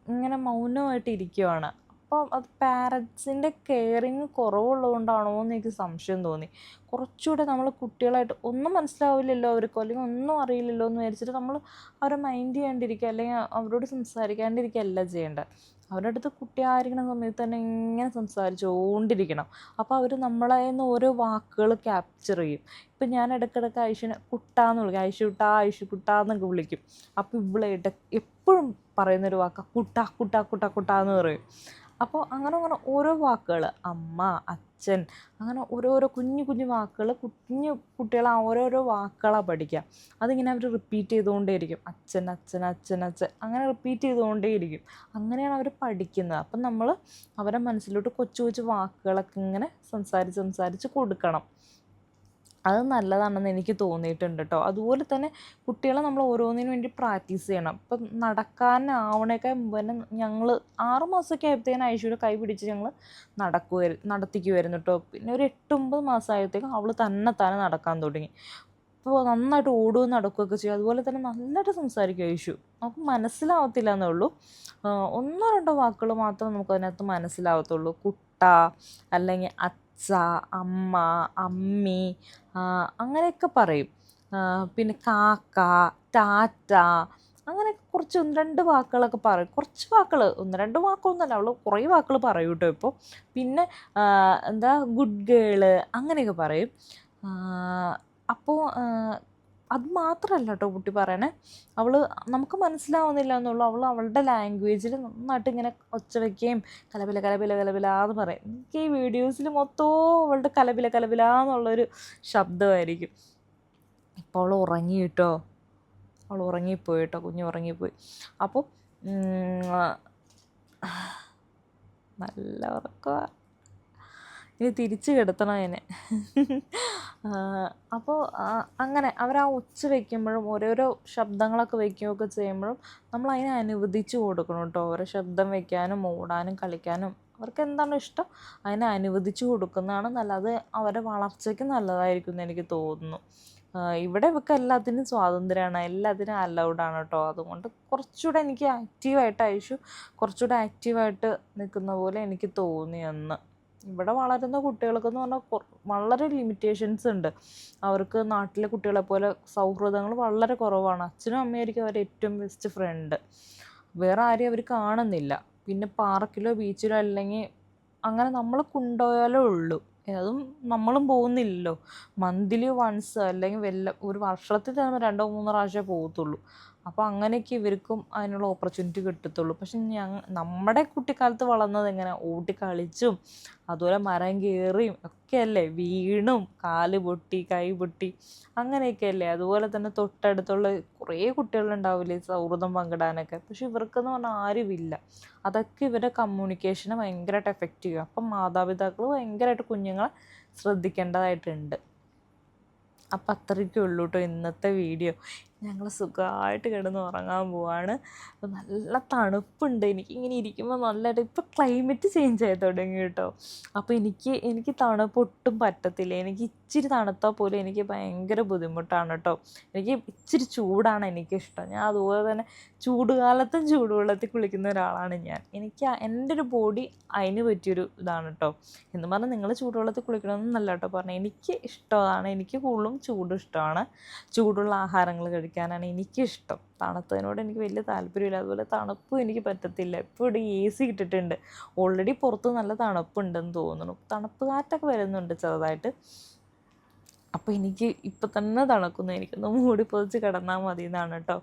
ഇങ്ങനെ മൗനമായിട്ട് ഇരിക്കുവാണ്. അപ്പം അത് പാരൻസിൻ്റെ കെയറിങ് കുറവുള്ളതുകൊണ്ടാണോ എന്ന് എനിക്ക് സംശയം തോന്നി. കുറച്ചുകൂടെ നമ്മൾ കുട്ടികളായിട്ട് ഒന്നും മനസ്സിലാവില്ലല്ലോ അവർക്ക്, അല്ലെങ്കിൽ ഒന്നും അറിയില്ലല്ലോ എന്ന് വിചാരിച്ചിട്ട് നമ്മൾ അവരെ മൈൻഡ് ചെയ്യാണ്ടിരിക്കുക, അല്ലെങ്കിൽ അവരോട് സംസാരിക്കാണ്ടിരിക്കുകയല്ല ചെയ്യേണ്ടത്. അവരുടെ അടുത്ത് കുട്ടിയായിരിക്കുന്ന സമയത്ത് തന്നെ ഇങ്ങനെ സംസാരിച്ചുകൊണ്ടിരിക്കണം. അപ്പോൾ അവർ നമ്മളെ നിന്ന് ഓരോ വാക്കുകൾ ക്യാപ്ചർ ചെയ്യും. ഇപ്പം ഞാൻ ഇടയ്ക്കിടയ്ക്ക് ഐഷുവിനെ കുട്ടാന്ന് വിളിക്കും. ഐഷു കുട്ടാന്നൊക്കെ വിളിക്കും. അപ്പോൾ ഇവളെ എപ്പോഴും പറയുന്നൊരു വാക്കാണ് കുട്ടാ കുട്ടാ കുട്ടാ കുട്ടാന്ന് പറയും. അപ്പോൾ അങ്ങനെ ഓരോ വാക്കുകൾ, അമ്മ, അച്ഛൻ, അങ്ങനെ ഓരോരോ കുഞ്ഞു കുഞ്ഞു വാക്കുകൾ കുഞ്ഞു കുട്ടികൾ ഓരോരോ വാക്കുകളാണ് പഠിക്കുക. അതിങ്ങനെ അവർ റിപ്പീറ്റ് ചെയ്തുകൊണ്ടേയിരിക്കും. അച്ഛൻ അച്ഛൻ അച്ഛൻ അച്ഛൻ അങ്ങനെ റിപ്പീറ്റ് ചെയ്തുകൊണ്ടേയിരിക്കും. അങ്ങനെയാണ് അവർ പഠിക്കുന്നത്. അപ്പം നമ്മൾ അവരുടെ മനസ്സിലോട്ട് കൊച്ചു കൊച്ചു വാക്കുകളൊക്കെ ഇങ്ങനെ സംസാരിച്ച് കൊടുക്കണം. അത് നല്ലതാണെന്ന് എനിക്ക് തോന്നിയിട്ടുണ്ട് കേട്ടോ. അതുപോലെ തന്നെ കുട്ടികളെ നമ്മൾ ഓരോന്നിനും വേണ്ടി പ്രാക്ടീസ് ചെയ്യണം. ഇപ്പം നടക്കാനാവണേക്കാൾ മുമ്പ് തന്നെ ഞങ്ങൾ 6 മാസമൊക്കെ ആയപ്പോഴത്തേനും ഐഷുവിൻ്റെ കൈ പിടിച്ച് ഞങ്ങൾ നടത്തിക്കുമായിരുന്നു കേട്ടോ. പിന്നെ ഒരു 8-9 മാസമായപ്പോഴത്തേക്കും അവൾ തന്നെ നടക്കാൻ തുടങ്ങി. അപ്പോൾ നന്നായിട്ട് ഓടുകയും നടക്കുകയൊക്കെ ചെയ്യും. അതുപോലെ തന്നെ നല്ലതായിട്ട് സംസാരിക്കും ഐഷു. നമുക്ക് മനസ്സിലാവത്തില്ല എന്നേ ഉള്ളൂ. 1-2 വാക്കുകൾ മാത്രമേ നമുക്ക് അതിനകത്ത് മനസ്സിലാവത്തുള്ളൂ. കുട്ട, അല്ലെങ്കിൽ അച്ഛ, അമ്മ, അമ്മി, അങ്ങനെയൊക്കെ പറയും. പിന്നെ കാക്ക, ടാറ്റ, അങ്ങനെ കുറച്ച് 1-2 വാക്കുകളൊക്കെ പറയും. കുറച്ച് വാക്കുകൾ, 1-2 വാക്കൊന്നുമല്ല, അവൾ കുറേ വാക്കുകൾ പറയും കേട്ടോ ഇപ്പോൾ. പിന്നെ ഗുഡ് ഗേള് അങ്ങനെയൊക്കെ പറയും. അപ്പോൾ അത് മാത്രമല്ല കേട്ടോ കുട്ടി പറയണേ, നമുക്ക് മനസ്സിലാവുന്നില്ല എന്നുള്ളൂ. അവളുടെ ലാംഗ്വേജിൽ നന്നായിട്ട് ഇങ്ങനെ ഒച്ച വയ്ക്കുകയും കലപില കലപില കലപിലാന്ന് പറയും. എനിക്ക് ഈ വീഡിയോസിൽ മൊത്തവും അവളുടെ കലപില കലപില എന്നുള്ളൊരു ശബ്ദമായിരിക്കും. ഇപ്പോൾ അവൾ ഉറങ്ങി കേട്ടോ. അവൾ ഉറങ്ങിപ്പോയി കേട്ടോ, കുഞ്ഞ് ഉറങ്ങിപ്പോയി. അപ്പോൾ നല്ല ഉറക്കമാണ്. ഇനി തിരിച്ച് കിടത്തണം അതിനെ. അപ്പോൾ അങ്ങനെ അവർ ആ ഒച്ച വയ്ക്കുമ്പോഴും ഓരോരോ ശബ്ദങ്ങളൊക്കെ വയ്ക്കുകയൊക്കെ ചെയ്യുമ്പോഴും നമ്മൾ അതിനെ അനുവദിച്ച് കൊടുക്കണം കേട്ടോ. ഓരോ ശബ്ദം വയ്ക്കാനും ഓടാനും കളിക്കാനും അവർക്ക് എന്താണ് ഇഷ്ടം അതിനെ അനുവദിച്ച് കൊടുക്കുന്നതാണ് നല്ലത്. അവരുടെ വളർച്ചയ്ക്ക് നല്ലതായിരിക്കും എന്ന് എനിക്ക് തോന്നുന്നു. ഇവിടെ ഇവർക്ക് എല്ലാത്തിനും സ്വാതന്ത്ര്യമാണ്, എല്ലാത്തിനും അലൗഡാണ് കേട്ടോ. അതുകൊണ്ട് കുറച്ചുകൂടെ എനിക്ക് ഐഷു കുറച്ചുകൂടെ ആക്റ്റീവായിട്ട് നിൽക്കുന്ന പോലെ എനിക്ക് തോന്നി അന്ന്. ഇവിടെ വളരുന്ന കുട്ടികൾക്കെന്ന് പറഞ്ഞാൽ വളരെ ലിമിറ്റേഷൻസ് ഉണ്ട്. അവർക്ക് നാട്ടിലെ കുട്ടികളെ പോലെ സൗഹൃദങ്ങൾ വളരെ കുറവാണ്. അച്ഛനും അമ്മയായിരിക്കും അവരുടെ ഏറ്റവും ബെസ്റ്റ് ഫ്രണ്ട്. വേറെ ആരെയും അവർ കാണുന്നില്ല. പിന്നെ പാർക്കിലോ ബീച്ചിലോ അല്ലെങ്കിൽ അങ്ങനെ നമ്മൾ കൊണ്ടുപോയാലേ ഉള്ളൂ. അതും നമ്മളും പോകുന്നില്ലല്ലോ. മന്ത്ലി വൺസ് അല്ലെങ്കിൽ ഒരു വർഷത്തിൽ തന്നെ 2-3 പ്രാവശ്യമേ പോകത്തുള്ളൂ. അപ്പോൾ അങ്ങനെയൊക്കെ ഇവർക്കും അതിനുള്ള ഓപ്പർച്യൂണിറ്റി കിട്ടത്തുള്ളൂ. പക്ഷെ നമ്മുടെ കുട്ടിക്കാലത്ത് വളർന്നത് എങ്ങനെ, ഓടി കളിച്ചും അതുപോലെ മരം കയറിയും ഒക്കെയല്ലേ, വീണും കാല് പൊട്ടി കൈ പൊട്ടി അങ്ങനെയൊക്കെയല്ലേ. അതുപോലെ തന്നെ തൊട്ടടുത്തുള്ള കുറേ കുട്ടികളുണ്ടാവില്ലേ സൗഹൃദം പങ്കിടാനൊക്കെ. പക്ഷെ ഇവർക്കെന്ന് പറഞ്ഞാൽ ആരുമില്ല. അതൊക്കെ ഇവരുടെ കമ്മ്യൂണിക്കേഷനെ ഭയങ്കരമായിട്ട് എഫക്റ്റ് ചെയ്യും. അപ്പം മാതാപിതാക്കൾ ഭയങ്കരമായിട്ട് കുഞ്ഞുങ്ങളെ ശ്രദ്ധിക്കേണ്ടതായിട്ടുണ്ട്. അപ്പം അത്രയ്ക്കേ ഉള്ളൂ കേട്ടോ ഇന്നത്തെ വീഡിയോ. ഞങ്ങൾ സുഖമായിട്ട് കിടന്ന് ഉറങ്ങാൻ പോവാണ്. നല്ല തണുപ്പുണ്ട്. എനിക്കിങ്ങനെ ഇരിക്കുമ്പോൾ നല്ലതായിട്ട് ഇപ്പോൾ ക്ലൈമറ്റ് ചേഞ്ച് ആയി തുടങ്ങി കേട്ടോ. അപ്പോൾ എനിക്ക് തണുപ്പ് ഒട്ടും പറ്റത്തില്ല. എനിക്ക് ഇച്ചിരി തണുത്താൽ പോലും എനിക്ക് ഭയങ്കര ബുദ്ധിമുട്ടാണ് കേട്ടോ. എനിക്ക് ഇച്ചിരി ചൂടാണ് എനിക്കിഷ്ടം. ഞാൻ അതുപോലെ തന്നെ ചൂടുകാലത്തും ചൂടുവെള്ളത്തിൽ കുളിക്കുന്ന ഒരാളാണ് ഞാൻ. എൻ്റെ ഒരു ബോഡി അതിന് പറ്റിയൊരു ഇതാണ് കേട്ടോ. എന്ന് പറഞ്ഞാൽ നിങ്ങൾ ചൂടുവെള്ളത്തിൽ കുളിക്കണമെന്നല്ല കേട്ടോ പറഞ്ഞത്. എനിക്ക് ഇഷ്ടമാണ്. എനിക്ക് കൂടുതലും ചൂട് ഇഷ്ടമാണ്. ചൂടുള്ള ആഹാരങ്ങൾ കഴിക്കാനാണ് എനിക്കിഷ്ടം. തണുത്തതിനോട് എനിക്ക് വലിയ താല്പര്യമില്ല. അതുപോലെ തണുപ്പും എനിക്ക് പറ്റത്തില്ല. ഇപ്പോൾ ഇവിടെ AC ഇട്ടിട്ടുണ്ട്. ഓൾറെഡി പുറത്ത് നല്ല തണുപ്പുണ്ടെന്ന് തോന്നുന്നു. തണുപ്പ് കാറ്റൊക്കെ വരുന്നുണ്ട് ചെറുതായിട്ട്. അപ്പോൾ എനിക്ക് ഇപ്പം തന്നെ തണുക്കുന്നു. എനിക്കൊന്ന് മൂടി പൊതിച്ച് കിടന്നാൽ മതി എന്നാണ് കേട്ടോ.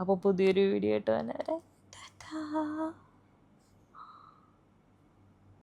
അപ്പോൾ പുതിയൊരു വീഡിയോ ആയിട്ട് തന്നെ വരെ. ടാറ്റാ.